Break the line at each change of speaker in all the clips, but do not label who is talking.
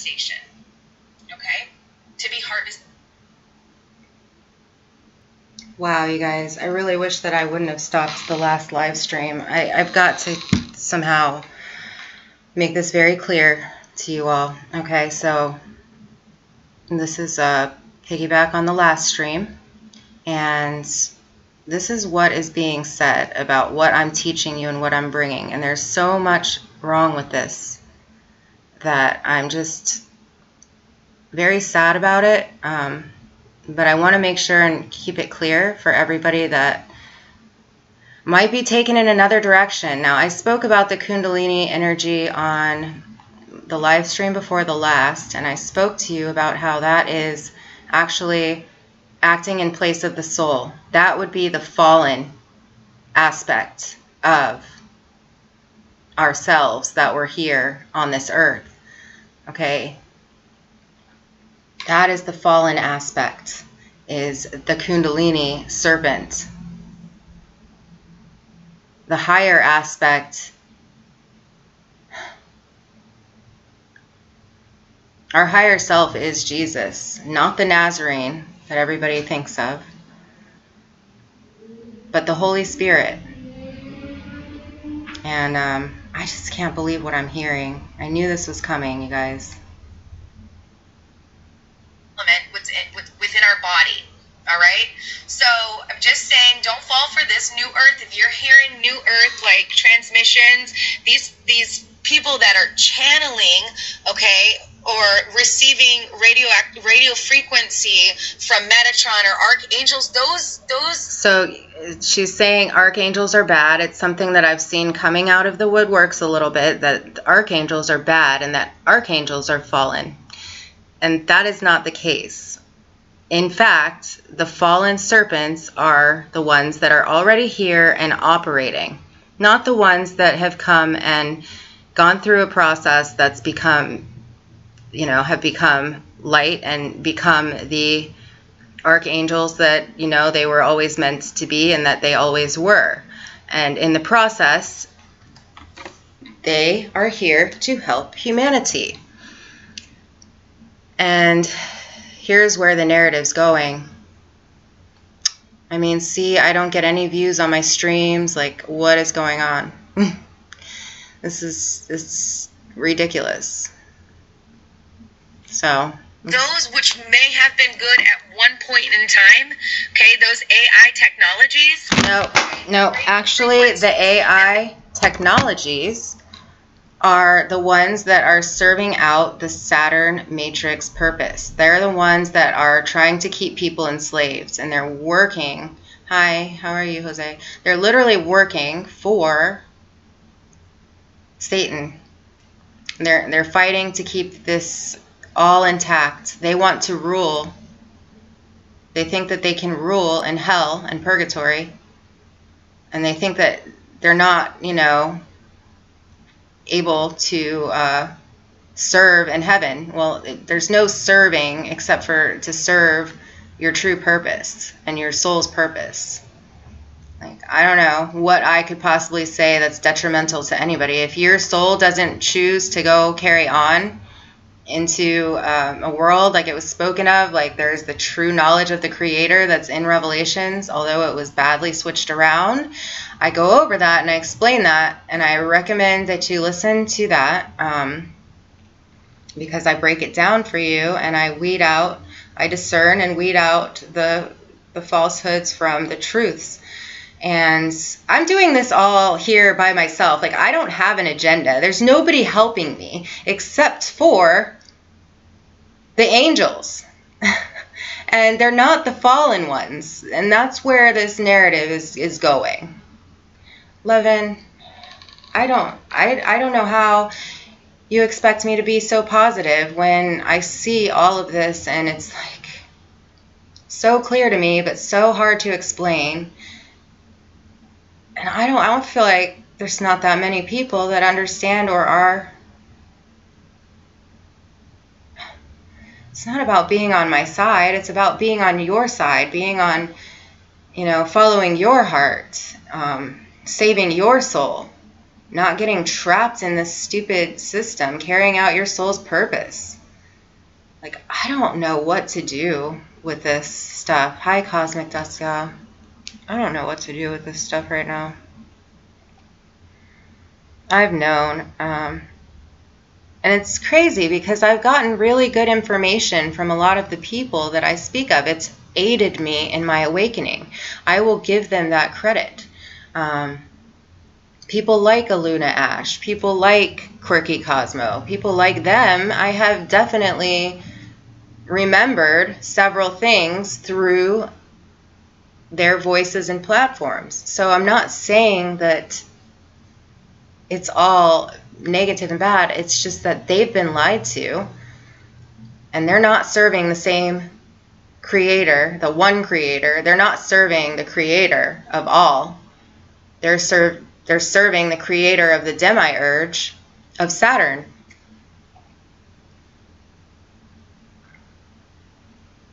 manifestation, okay, to be harvested.
Wow, you guys, I really wish that I wouldn't have stopped the last live stream. I've got to somehow make this very clear to you all. Okay, so this is a piggyback on the last stream, and this is what is being said about what I'm teaching you and what I'm bringing. And there's so much wrong with this that I'm just very sad about it. But I want to make sure and keep it clear for everybody that might be taken in another direction. Now, I spoke about the Kundalini energy on the live stream before the last, and I spoke to you about how that is actually acting in place of the soul. That would be the fallen aspect of ourselves that we're here on this earth. Okay? That is the fallen aspect, is the Kundalini serpent. The higher aspect, our higher self is Jesus, not the Nazarene that everybody thinks of, but the Holy Spirit. And I just can't believe what I'm hearing. I knew this was coming, you guys.
Within our body. All right. So I'm just saying, don't fall for this new earth. If you're hearing new earth like transmissions, these people that are channeling, okay, or receiving radio frequency from Metatron or Archangels, those.
So she's saying Archangels are bad. It's something that I've seen coming out of the woodworks a little bit, that Archangels are bad and that Archangels are fallen. And that is not the case. In fact, the fallen serpents are the ones that are already here and operating, not the ones that have come and gone through a process that's become, have become light and become the archangels that, they were always meant to be and that they always were. And in the process, they are here to help humanity. And here's where the narrative's going. I mean, see, I don't get any views on my streams. Like, what is going on? It's ridiculous. So
those which may have been good at one point in time, okay, those AI technologies.
No, actually, the AI technologies are the ones that are serving out the Saturn matrix purpose. They're the ones that are trying to keep people enslaved, and they're working. Hi, how are you, Jose? They're literally working for Satan. They're fighting to keep this all intact. They want to rule. They think that they can rule in hell and purgatory, and they think that they're not, able to serve in heaven. Well, there's no serving except for to serve your true purpose and your soul's purpose. Like, I don't know what I could possibly say that's detrimental to anybody. If your soul doesn't choose to go carry on into a world like it was spoken of, like there's the true knowledge of the Creator that's in Revelations, although it was badly switched around. I go over that and I explain that, and I recommend that you listen to that because I break it down for you, and I discern and weed out the falsehoods from the truths. And I'm doing this all here by myself. Like, I don't have an agenda. There's nobody helping me except for the angels. And they're not the fallen ones. And that's where this narrative is going. Levin, I don't know how you expect me to be so positive when I see all of this and it's like so clear to me, but so hard to explain. And I don't feel like there's not that many people that understand or are. It's not about being on my side. It's about being on your side, being on, following your heart, saving your soul, not getting trapped in this stupid system, carrying out your soul's purpose. Like, I don't know what to do with this stuff. Hi, Cosmic Dust Gal. I don't know what to do with this stuff right now. I've known. And it's crazy because I've gotten really good information from a lot of the people that I speak of. It's aided me in my awakening. I will give them that credit. People like Aluna Ash, people like Quirky Cosmo, people like them, I have definitely remembered several things through their voices and platforms. So I'm not saying that it's all negative and bad. It's just that they've been lied to, and they're not serving the same creator, the one creator. They're not serving the creator of all. They're serving the creator of the demiurge of Saturn.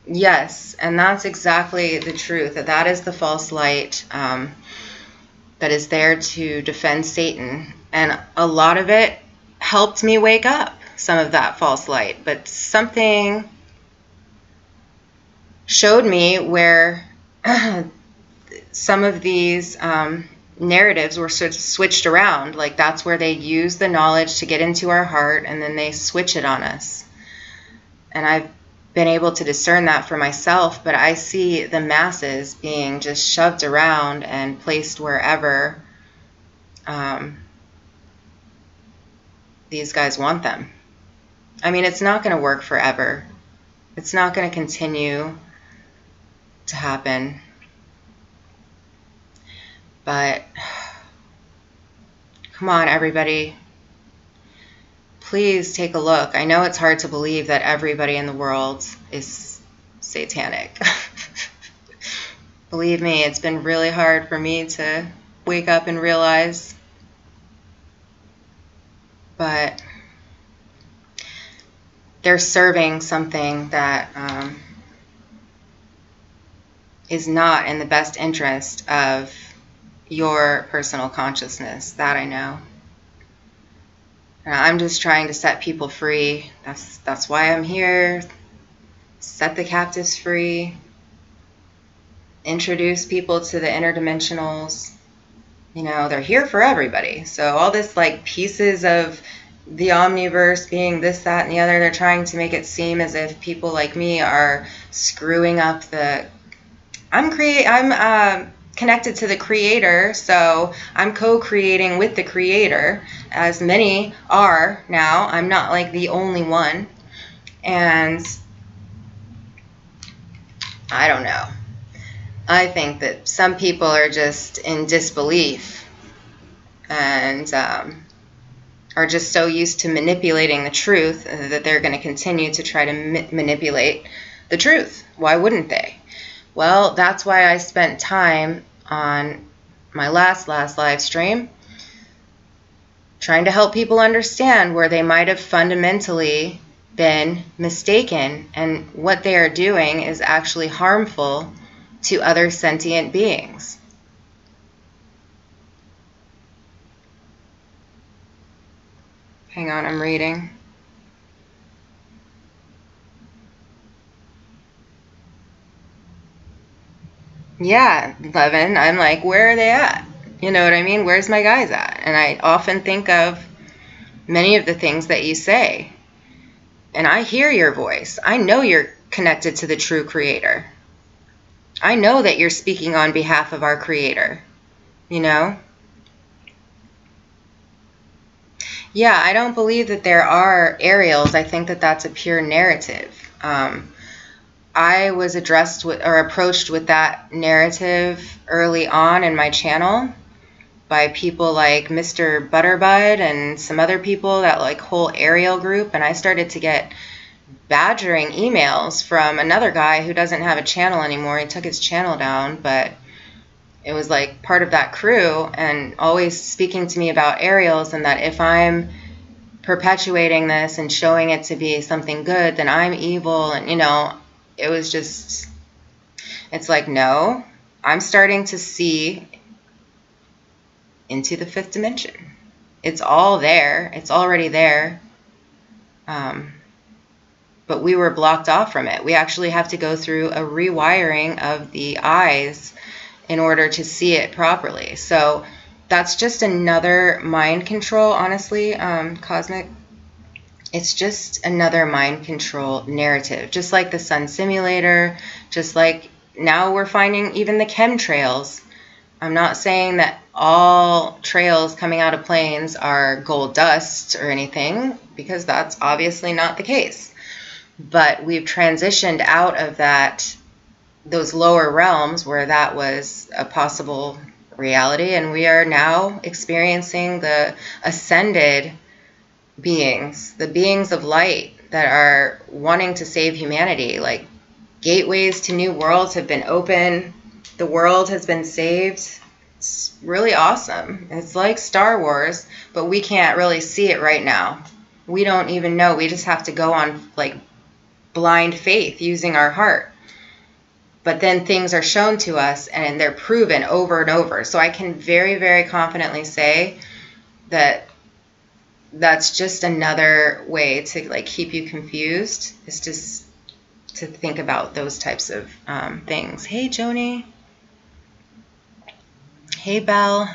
Yes, and that's exactly the truth. That is the false light that is there to defend Satan. And a lot of it helped me wake up, some of that false light. But something showed me where some of these narratives were sort of switched around. Like, that's where they use the knowledge to get into our heart, and then they switch it on us. And I've been able to discern that for myself, but I see the masses being just shoved around and placed wherever these guys want them. I mean, it's not going to work forever. It's not going to continue to happen. But come on, everybody. Please take a look. I know it's hard to believe that everybody in the world is satanic. Believe me, it's been really hard for me to wake up and realize. But they're serving something that is not in the best interest of your personal consciousness. That I know. I'm just trying to set people free. That's why I'm here. Set the captives free. Introduce people to the interdimensionals. You know, they're here for everybody. So all this like pieces of the Omniverse being this, that, and the other, they're trying to make it seem as if people like me are screwing up the... I'm connected to the creator, so I'm co-creating with the creator, as many are now. I'm not like the only one. And I don't know. I think that some people are just in disbelief and are just so used to manipulating the truth that they're going to continue to try to manipulate the truth. Why wouldn't they? Well, that's why I spent time on my last live stream trying to help people understand where they might have fundamentally been mistaken, and what they are doing is actually harmful to other sentient beings. Hang on, I'm reading. Yeah, Levin, I'm like, where are they at? You know what I mean? Where's my guys at? And I often think of many of the things that you say. And I hear your voice. I know you're connected to the true creator. I know that you're speaking on behalf of our creator. You know? Yeah, I don't believe that there are Ariels. I think that that's a pure narrative. I was approached with that narrative early on in my channel by people like Mr. Butterbud and some other people, that like whole Ariel group, and I started to get badgering emails from another guy who doesn't have a channel anymore. He took his channel down, but it was like part of that crew, and always speaking to me about Ariels, and that if I'm perpetuating this and showing it to be something good, then I'm evil. And you know, it was just, it's like, no, I'm starting to see into the fifth dimension. It's all there. It's already there. But but we were blocked off from it. We actually have to go through a rewiring of the eyes in order to see it properly. So that's just another mind control, honestly, Cosmic. It's just another mind control narrative, just like the sun simulator, just like now we're finding even the chemtrails. I'm not saying that all trails coming out of planes are gold dust or anything, because that's obviously not the case. But we've transitioned out of those lower realms where that was a possible reality, and we are now experiencing the ascended beings, the beings of light that are wanting to save humanity. Like, gateways to new worlds have been open. The world has been saved. It's really awesome. It's like Star Wars, but we can't really see it right now. We don't even know. We just have to go on like blind faith using our heart. But then things are shown to us and they're proven over and over. So I can very, very confidently say that that's just another way to like keep you confused. It's just to think about those types of things. Hey, Joni. Hey, Belle.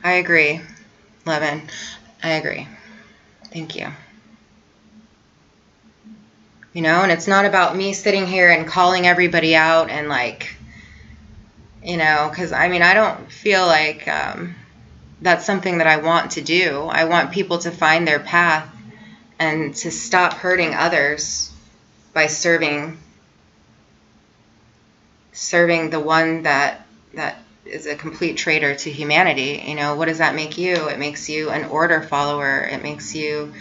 I agree, Levin. I agree. Thank you. You know, and it's not about me sitting here and calling everybody out and like, you know, because I mean, I don't feel like that's something that I want to do. I want people to find their path and to stop hurting others by serving the one that is a complete traitor to humanity. You know, what does that make you? It makes you an order follower. It makes you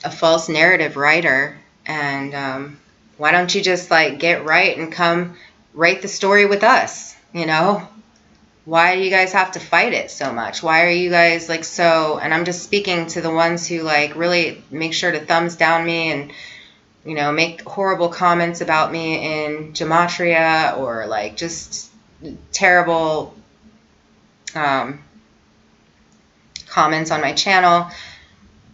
a false narrative writer. And why don't you just like get right and come write the story with us? You know, why do you guys have to fight it so much? Why are you guys like so? And I'm just speaking to the ones who like really make sure to thumbs down me and, you know, make horrible comments about me in gematria or like just terrible comments on my channel.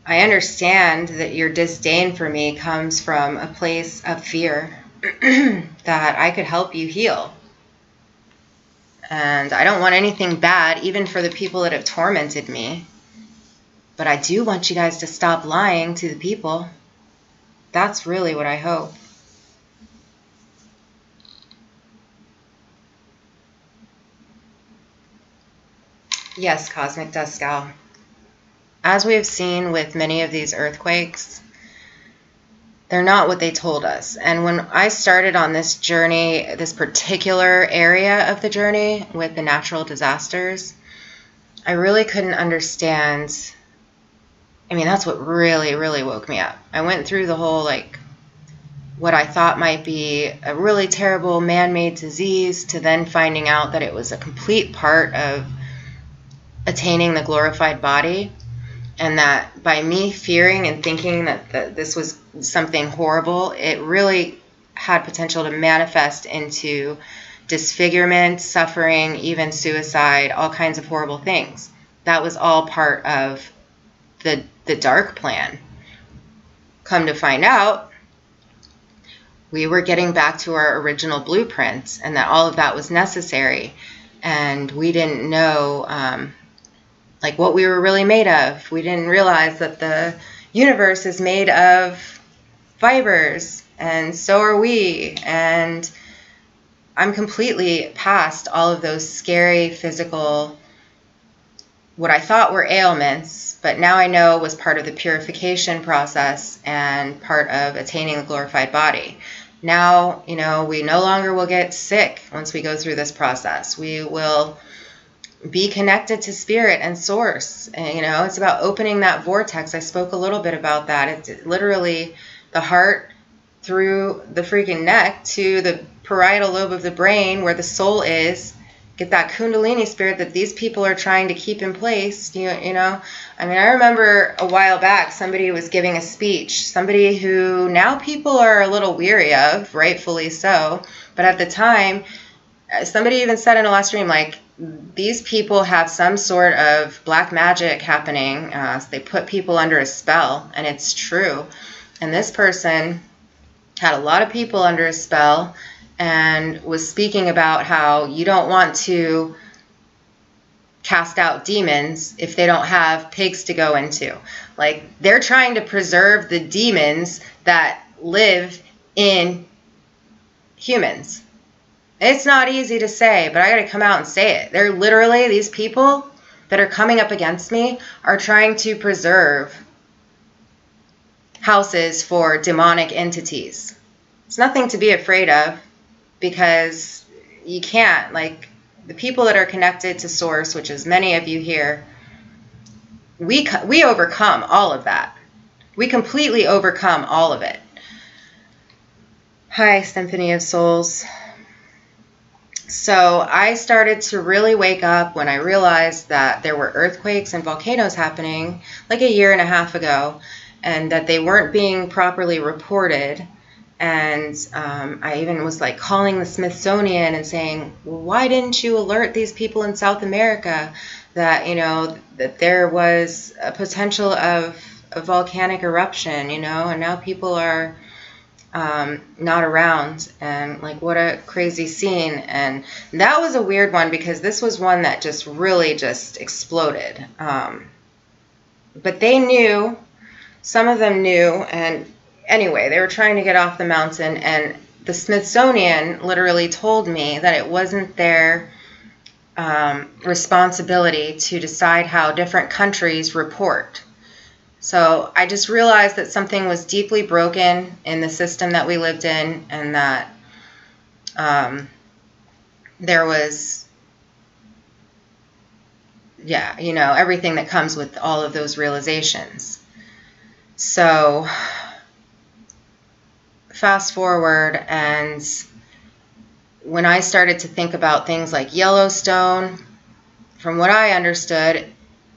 I understand that your disdain for me comes from a place of fear that I could help you heal. And I don't want anything bad, even for the people that have tormented me. But I do want you guys to stop lying to the people. That's really what I hope. Yes, Cosmic Dust Owl. As we have seen with many of these earthquakes, they're not what they told us. And when I started on this journey, this particular area of the journey with the natural disasters, I really couldn't understand. I mean, that's what really, really woke me up. I went through the whole, like, what I thought might be a really terrible man-made disease to then finding out that it was a complete part of attaining the glorified body. And that by me fearing and thinking that this was something horrible, it really had potential to manifest into disfigurement, suffering, even suicide, all kinds of horrible things. That was all part of the dark plan. Come to find out, we were getting back to our original blueprint and that all of that was necessary. And we didn't know like what we were really made of. We didn't realize that the universe is made of fibers, and so are we. And I'm completely past all of those scary physical, what I thought were ailments, but now I know was part of the purification process and part of attaining the glorified body. Now, you know, we no longer will get sick once we go through this process. We will be connected to spirit and source. And, you know, it's about opening that vortex. I spoke a little bit about that. It's literally the heart through the freaking neck to the parietal lobe of the brain where the soul is. Get that Kundalini spirit that these people are trying to keep in place. You know, I mean, I remember a while back somebody was giving a speech, somebody who now people are a little weary of, rightfully so. But at the time, somebody even said in a last stream, like, these people have some sort of black magic happening. So they put people under a spell, and it's true. And this person had a lot of people under a spell and was speaking about how you don't want to cast out demons if they don't have pigs to go into. Like, they're trying to preserve the demons that live in humans. It's not easy to say, but I gotta come out and say it. They're literally, these people that are coming up against me are trying to preserve houses for demonic entities. It's nothing to be afraid of, because you can't, like, the people that are connected to Source, which is many of you here, we overcome all of that. We completely overcome all of it. Hi, Symphony of Souls. So I started to really wake up when I realized that there were earthquakes and volcanoes happening like a year and a half ago, and that they weren't being properly reported. And I even was like calling the Smithsonian and saying, well, why didn't you alert these people in South America that, you know, that there was a potential of a volcanic eruption, you know, and now people are not around, and like, what a crazy scene. And that was a weird one, because this was one that just really just exploded. But they knew, some of them knew, and anyway, they were trying to get off the mountain, and the Smithsonian literally told me that it wasn't their responsibility to decide how different countries report. So I just realized that something was deeply broken in the system that we lived in, and that there was, yeah, you know, everything that comes with all of those realizations. So fast forward, and when I started to think about things like Yellowstone, from what I understood,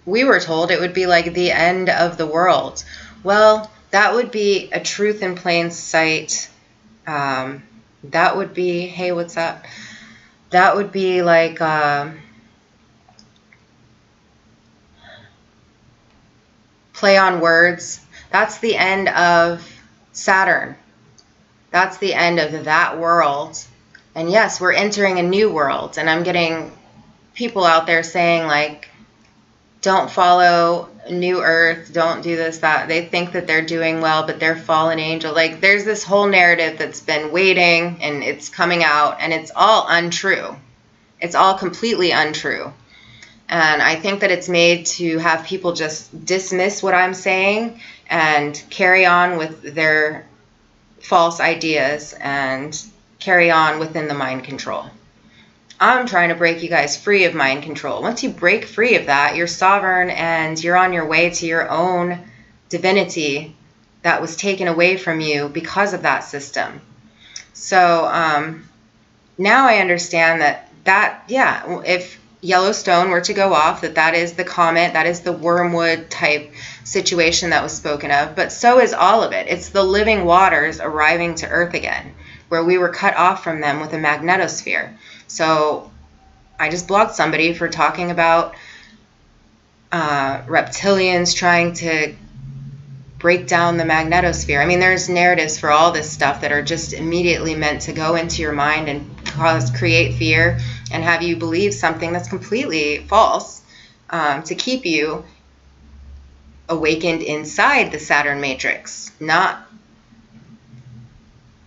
we were told it would be like the end of the world. Well, that would be a truth in plain sight. That would be, hey, what's up? That would be like play on words. That's the end of Saturn. That's the end of that world. And yes, we're entering a new world. And I'm getting people out there saying, like, don't follow New Earth, don't do this, that. They think that they're doing well, but they're fallen angel. Like, there's this whole narrative that's been waiting, and it's coming out, and it's all untrue. It's all completely untrue. And I think that it's made to have people just dismiss what I'm saying and carry on with their false ideas and carry on within the mind control. I'm trying to break you guys free of mind control. Once you break free of that, you're sovereign, and you're on your way to your own divinity that was taken away from you because of that system. So now I understand that, yeah, if Yellowstone were to go off, that is the comet, that is the wormwood type situation that was spoken of, but so is all of it. It's the living waters arriving to Earth again, where we were cut off from them with a magnetosphere. So I just blocked somebody for talking about reptilians trying to break down the magnetosphere. I mean, there's narratives for all this stuff that are just immediately meant to go into your mind and create fear and have you believe something that's completely false, to keep you awakened inside the Saturn matrix, not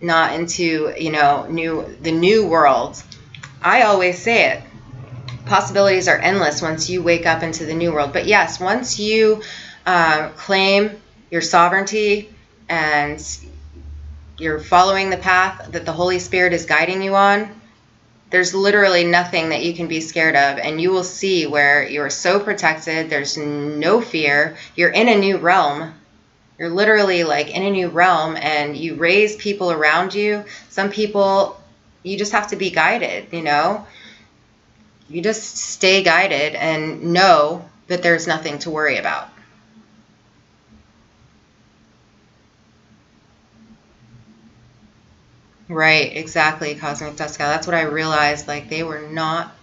into, you know, the new world. I always say it. Possibilities are endless once you wake up into the new world. But yes, once you claim your sovereignty and you're following the path that the Holy Spirit is guiding you on, there's literally nothing that you can be scared of. And you will see where you're so protected. There's no fear. You're in a new realm. You're literally like in a new realm, and you raise people around you. Some people, you just have to be guided, you know? You just stay guided and know that there's nothing to worry about. Right, exactly, Cosmic Dust Scout. That's what I realized. Like, they were not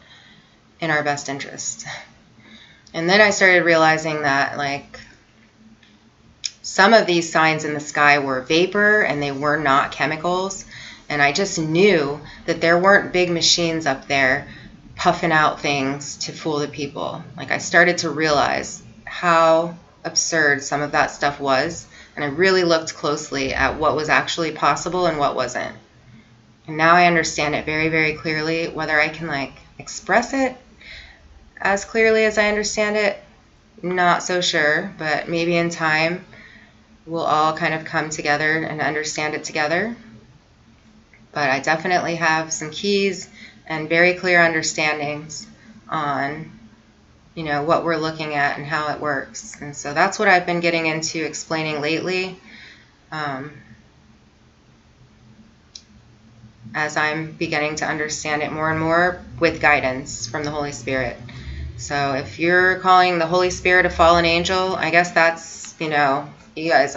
in our best interest. And then I started realizing that, like, some of these signs in the sky were vapor and they were not chemicals. And I just knew that there weren't big machines up there puffing out things to fool the people. Like, I started to realize how absurd some of that stuff was. And I really looked closely at what was actually possible and what wasn't. And now I understand it very, very clearly. Whether I can, like, express it as clearly as I understand it, not so sure. But maybe in time, we'll all kind of come together and understand it together. But I definitely have some keys and very clear understandings on, you know, what we're looking at and how it works. And so that's what I've been getting into explaining lately, as I'm beginning to understand it more and more with guidance from the Holy Spirit. So if you're calling the Holy Spirit a fallen angel, I guess that's, you know, you guys,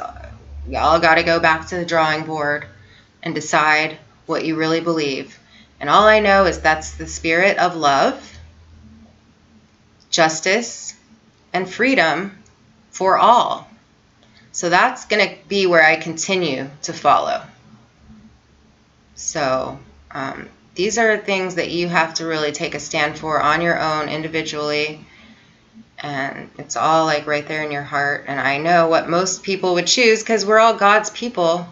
y'all got to go back to the drawing board and decide what you really believe. And all I know is that's the spirit of love, justice, and freedom for all. So that's going to be where I continue to follow. So these are things that you have to really take a stand for on your own individually. And it's all like right there in your heart. And I know what most people would choose because we're all God's people.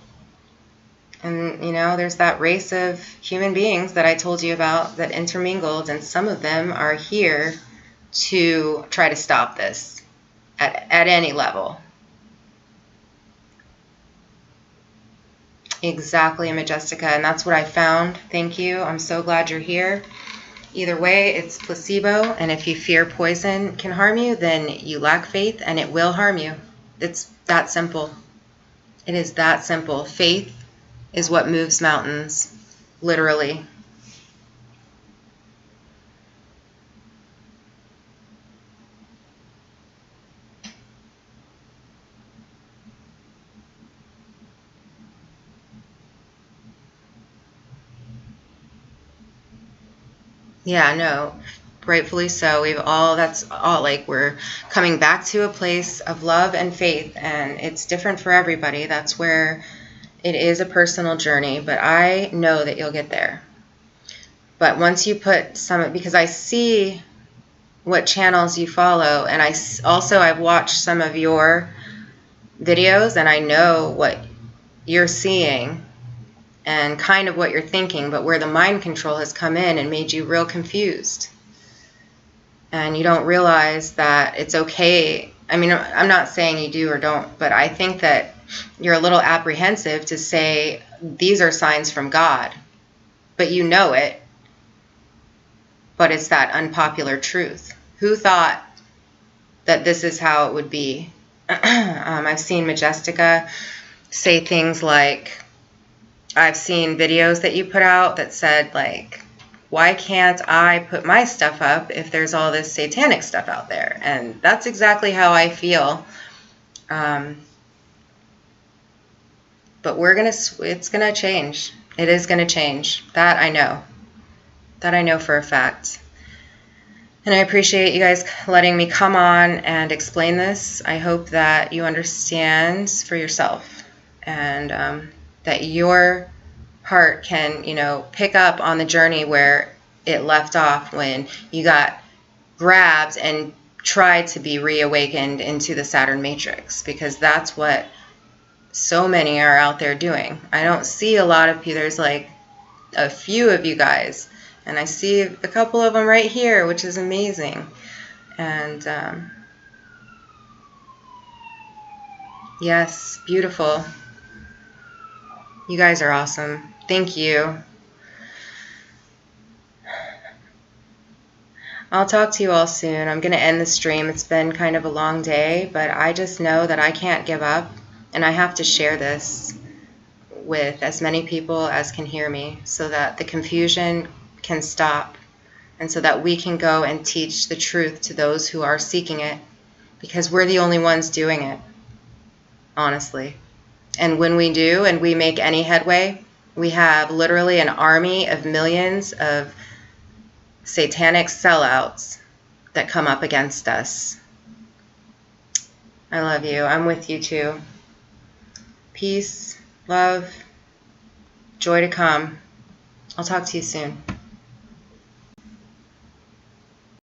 And, you know, there's that race of human beings that I told you about that intermingled. And some of them are here to try to stop this at any level. Exactly, Majestica. And that's what I found. Thank you. I'm so glad you're here. Either way, it's placebo, and if you fear poison can harm you, then you lack faith, and it will harm you. It's that simple. It is that simple. Faith is what moves mountains, literally. Yeah, no, rightfully so. That's all, like, we're coming back to a place of love and faith, and it's different for everybody. That's where it is a personal journey, but I know that you'll get there. But once you put because I see what channels you follow, and I've watched some of your videos, and I know what you're seeing and kind of what you're thinking, but where the mind control has come in and made you real confused. And you don't realize that it's okay. I mean, I'm not saying you do or don't, but I think that you're a little apprehensive to say these are signs from God, but you know it. But it's that unpopular truth. Who thought that this is how it would be? I've seen Majestica say things like, I've seen videos that you put out that said, like, why can't I put my stuff up if there's all this satanic stuff out there? And that's exactly how I feel. But it's going to change. It is going to change. That I know. That I know for a fact. And I appreciate you guys letting me come on and explain this. I hope that you understand for yourself, and that your heart can, you know, pick up on the journey where it left off when you got grabbed and tried to be reawakened into the Saturn matrix, because that's what so many are out there doing. I don't see a lot of people. There's like a few of you guys, and I see a couple of them right here, which is amazing. And yes, beautiful. You guys are awesome. Thank you. I'll talk to you all soon. I'm going to end the stream. It's been kind of a long day, but I just know that I can't give up, and I have to share this with as many people as can hear me so that the confusion can stop, and so that we can go and teach the truth to those who are seeking it, because we're the only ones doing it, honestly. And when we do, and we make any headway, we have literally an army of millions of satanic sellouts that come up against us. I love you. I'm with you too. Peace, love, joy to come. I'll talk to you soon.